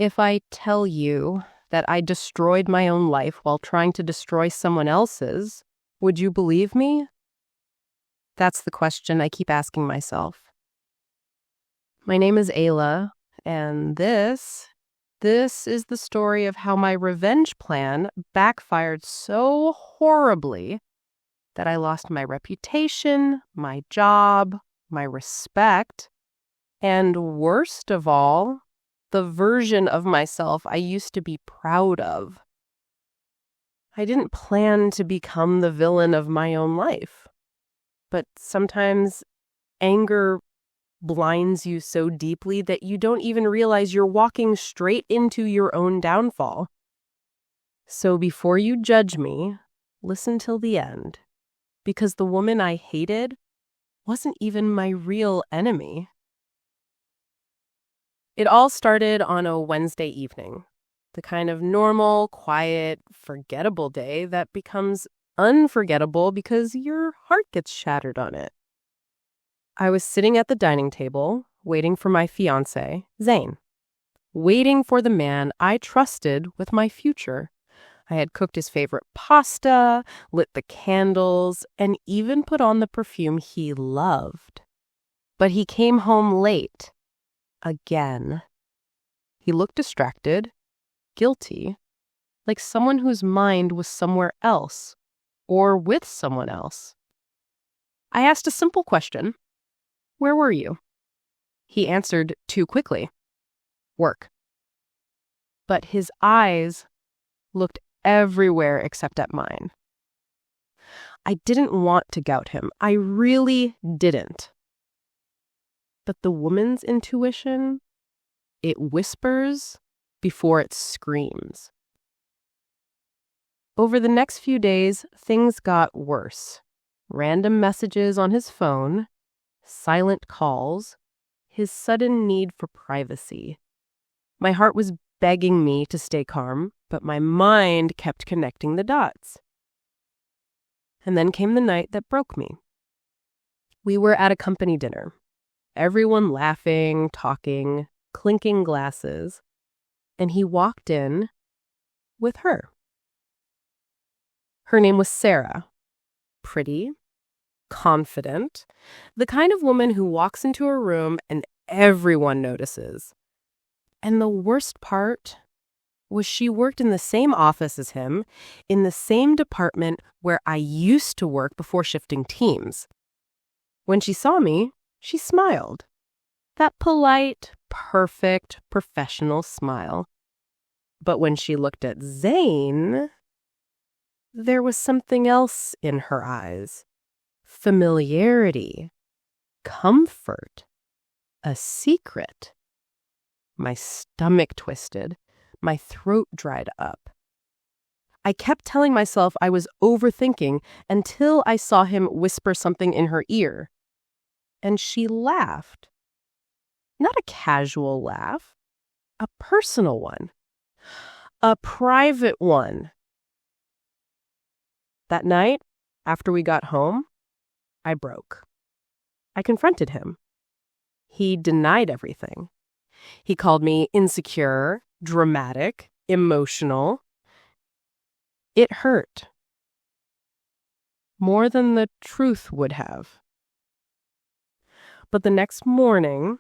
If I tell you that I destroyed my own life while trying to destroy someone else's, would you believe me? That's the question I keep asking myself. My name is Ayla, and this is the story of how my revenge plan backfired so horribly that I lost my reputation, my job, my respect, and worst of all, the version of myself I used to be proud of. I didn't plan to become the villain of my own life, but sometimes anger blinds you so deeply that you don't even realize you're walking straight into your own downfall. So before you judge me, listen till the end, because the woman I hated wasn't even my real enemy. It all started on a Wednesday evening, the kind of normal, quiet, forgettable day that becomes unforgettable because your heart gets shattered on it. I was sitting at the dining table, waiting for my fiancé, Zane, waiting for the man I trusted with my future. I had cooked his favorite pasta, lit the candles, and even put on the perfume he loved. But he came home late. Again. He looked distracted, guilty, like someone whose mind was somewhere else, or with someone else. I asked a simple question. Where were you? He answered too quickly. Work. But his eyes looked everywhere except at mine. I didn't want to gout him. I really didn't. But the woman's intuition, it whispers before it screams. Over the next few days, things got worse. Random messages on his phone, silent calls, his sudden need for privacy. My heart was begging me to stay calm, but my mind kept connecting the dots. And then came the night that broke me. We were at a company dinner. Everyone laughing, talking, clinking glasses. And he walked in with her. Her name was Sarah. Pretty, confident, the kind of woman who walks into a room and everyone notices. And the worst part was she worked in the same office as him, in the same department where I used to work before shifting teams. When she saw me, she smiled. That polite, perfect, professional smile. But when she looked at Zane, there was something else in her eyes. Familiarity, comfort, a secret. My stomach twisted. My throat dried up. I kept telling myself I was overthinking until I saw him whisper something in her ear. And she laughed. Not a casual laugh, a personal one, a private one. That night, after we got home, I broke. I confronted him. He denied everything. He called me insecure, dramatic, emotional. It hurt. More than the truth would have. But the next morning,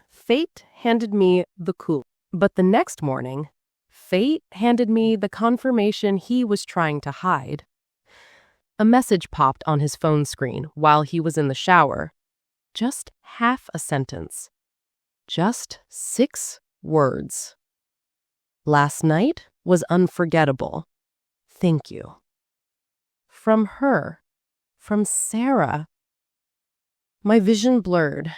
fate handed me the confirmation he was trying to hide. A message popped on his phone screen while he was in the shower. Just half a sentence. Just 6 words. Last night was unforgettable. Thank you. From her. From Sarah. My vision blurred.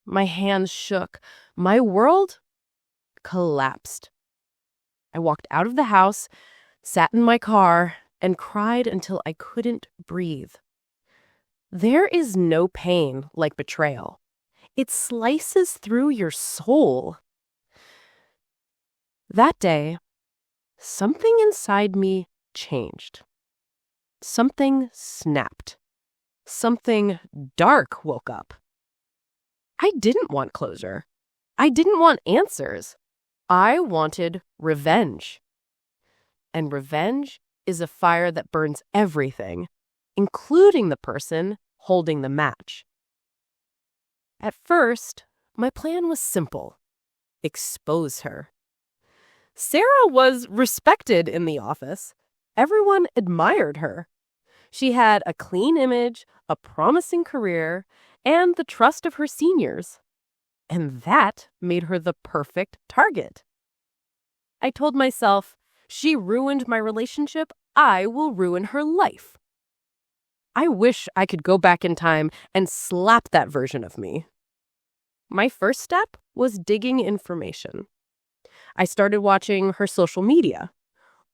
My hands shook. My world collapsed. I walked out of the house, sat in my car, and cried until I couldn't breathe. There is no pain like betrayal. It slices through your soul. That day, something inside me changed. Something snapped. Something dark woke up. I didn't want closure. I didn't want answers. I wanted revenge. And revenge is a fire that burns everything, including the person holding the match. At first, my plan was simple: expose her. Sarah was respected in the office. Everyone admired her. She had a clean image, a promising career, and the trust of her seniors. And that made her the perfect target. I told myself, she ruined my relationship, I will ruin her life. I wish I could go back in time and slap that version of me. My first step was digging information. I started watching her social media.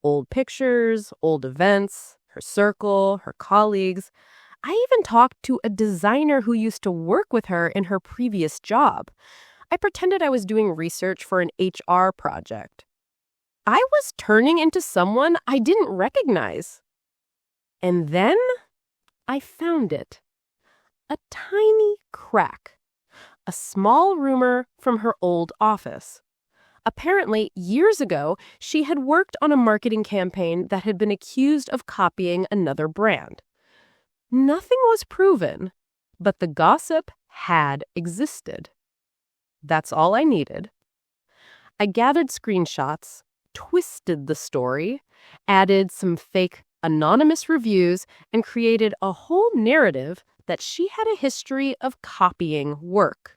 Old pictures, old events, her circle, her colleagues. I even talked to a designer who used to work with her in her previous job. I pretended I was doing research for an HR project. I was turning into someone I didn't recognize. And then I found it. A tiny crack. A small rumor from her old office. Apparently, years ago, she had worked on a marketing campaign that had been accused of copying another brand. Nothing was proven, but the gossip had existed. That's all I needed. I gathered screenshots, twisted the story, added some fake anonymous reviews, and created a whole narrative that she had a history of copying work.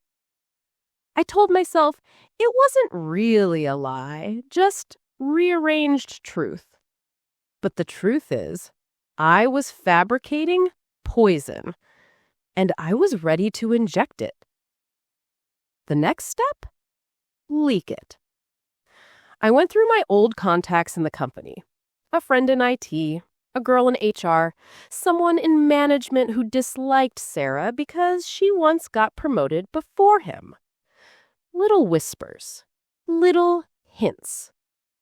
I told myself it wasn't really a lie, just rearranged truth. But the truth is, I was fabricating poison, and I was ready to inject it. The next step? Leak it. I went through my old contacts in the company. A friend in IT, a girl in HR, someone in management who disliked Sarah because she once got promoted before him. Little whispers, little hints.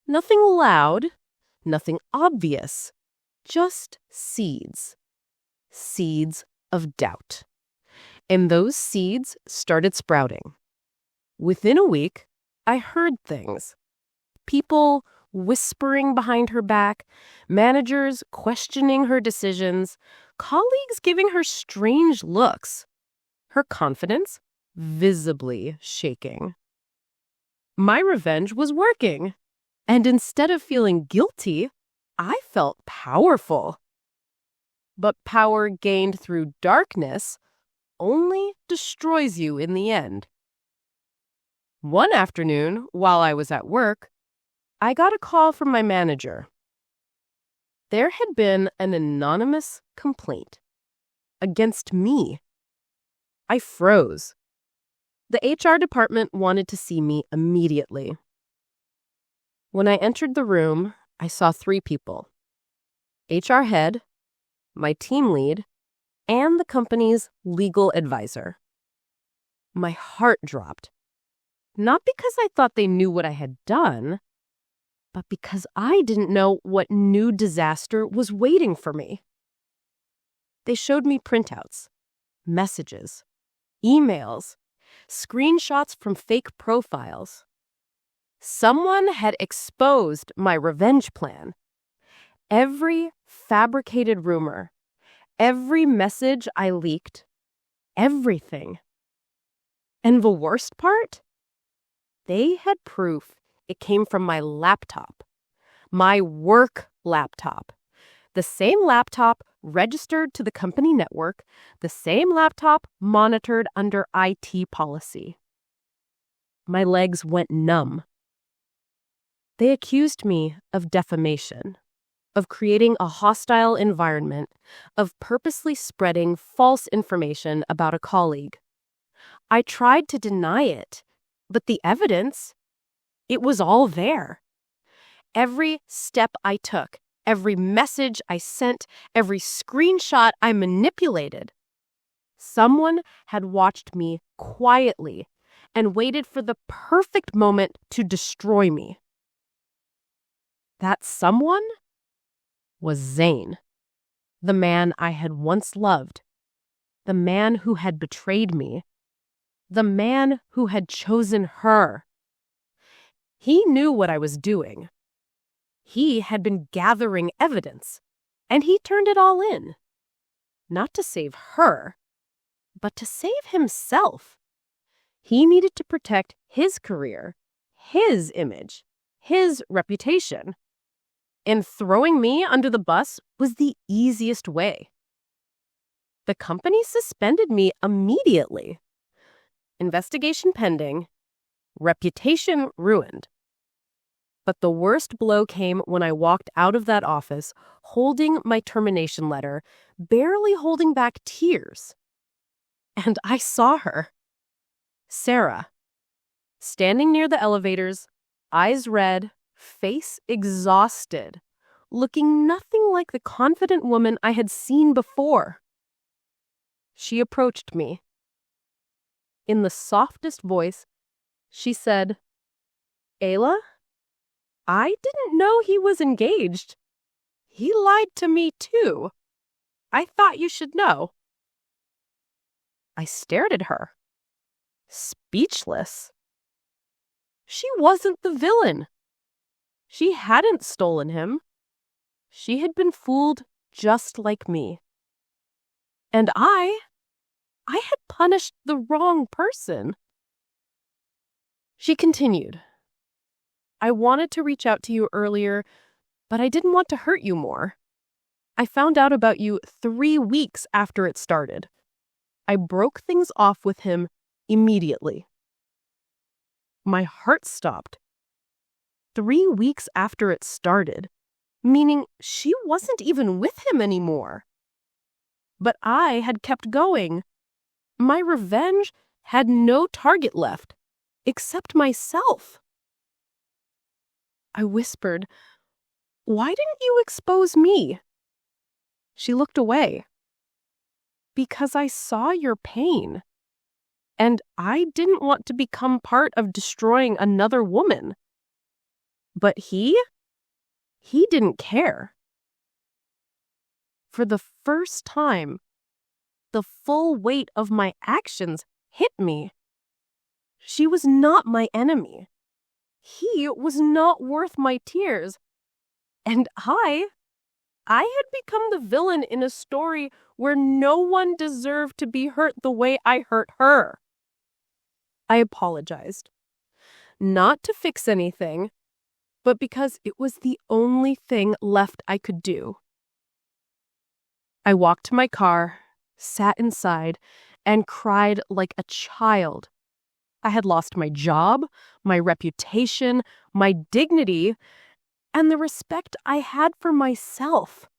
Nothing loud, nothing obvious, just seeds. Seeds of doubt. And those seeds started sprouting. Within a week, I heard things. People whispering behind her back, managers questioning her decisions, colleagues giving her strange looks. Her confidence visibly shaking. My revenge was working, and instead of feeling guilty, I felt powerful. But power gained through darkness only destroys you in the end. One afternoon, while I was at work, I got a call from my manager. There had been an anonymous complaint against me. I froze. The HR department wanted to see me immediately. When I entered the room, I saw 3 people: HR head, my team lead, and the company's legal advisor. My heart dropped. Not because I thought they knew what I had done, but because I didn't know what new disaster was waiting for me. They showed me printouts, messages, emails, screenshots from fake profiles. Someone had exposed my revenge plan. Every fabricated rumor, every message I leaked, everything. And the worst part? They had proof it came from my laptop, my work laptop, the same laptop registered to the company network, the same laptop monitored under IT policy. My legs went numb. They accused me of defamation, of creating a hostile environment, of purposely spreading false information about a colleague. I tried to deny it, but the evidence, it was all there. Every step I took, every message I sent, every screenshot I manipulated. Someone had watched me quietly and waited for the perfect moment to destroy me. That someone was Zane, the man I had once loved, the man who had betrayed me, the man who had chosen her. He knew what I was doing. He had been gathering evidence, and he turned it all in. Not to save her, but to save himself. He needed to protect his career, his image, his reputation. And throwing me under the bus was the easiest way. The company suspended me immediately. Investigation pending, reputation ruined. But the worst blow came when I walked out of that office holding my termination letter, barely holding back tears. And I saw her, Sarah, standing near the elevators, eyes red, face exhausted, looking nothing like the confident woman I had seen before. She approached me. In the softest voice, she said, "Ayla, I didn't know he was engaged. He lied to me too. I thought you should know." I stared at her, speechless. She wasn't the villain. She hadn't stolen him. She had been fooled just like me. And I had punished the wrong person. She continued, "I wanted to reach out to you earlier, but I didn't want to hurt you more. I found out about you 3 weeks after it started. I broke things off with him immediately." My heart stopped. 3 weeks after it started, meaning she wasn't even with him anymore. But I had kept going. My revenge had no target left, except myself. I whispered, "Why didn't you expose me?" She looked away. "Because I saw your pain. And I didn't want to become part of destroying another woman. But he didn't care." For the first time, the full weight of my actions hit me. She was not my enemy. He was not worth my tears. And I had become the villain in a story where no one deserved to be hurt the way I hurt her. I apologized. Not to fix anything, but because it was the only thing left I could do. I walked to my car, sat inside, and cried like a child. I had lost my job, my reputation, my dignity, and the respect I had for myself.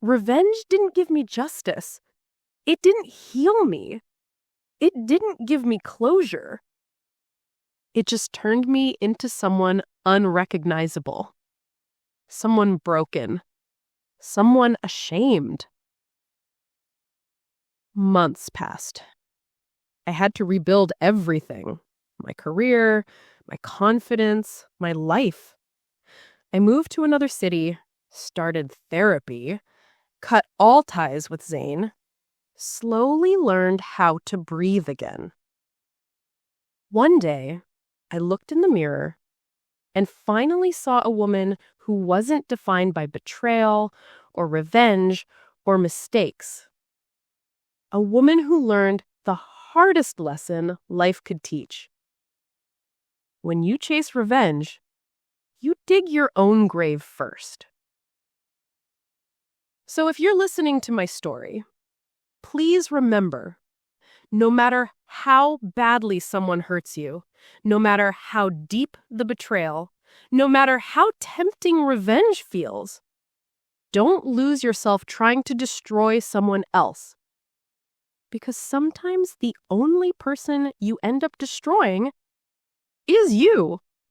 Revenge didn't give me justice. It didn't heal me. It didn't give me closure. It just turned me into someone unrecognizable. Someone broken. Someone ashamed. Months passed. I had to rebuild everything. My career, my confidence, my life. I moved to another city, started therapy, cut all ties with Zane, slowly learned how to breathe again. One day, I looked in the mirror and finally saw a woman who wasn't defined by betrayal or revenge or mistakes. A woman who learned the hardest lesson life could teach. When you chase revenge, you dig your own grave first. So if you're listening to my story, please remember, no matter how badly someone hurts you, no matter how deep the betrayal, no matter how tempting revenge feels, don't lose yourself trying to destroy someone else. Because sometimes the only person you end up destroying is you.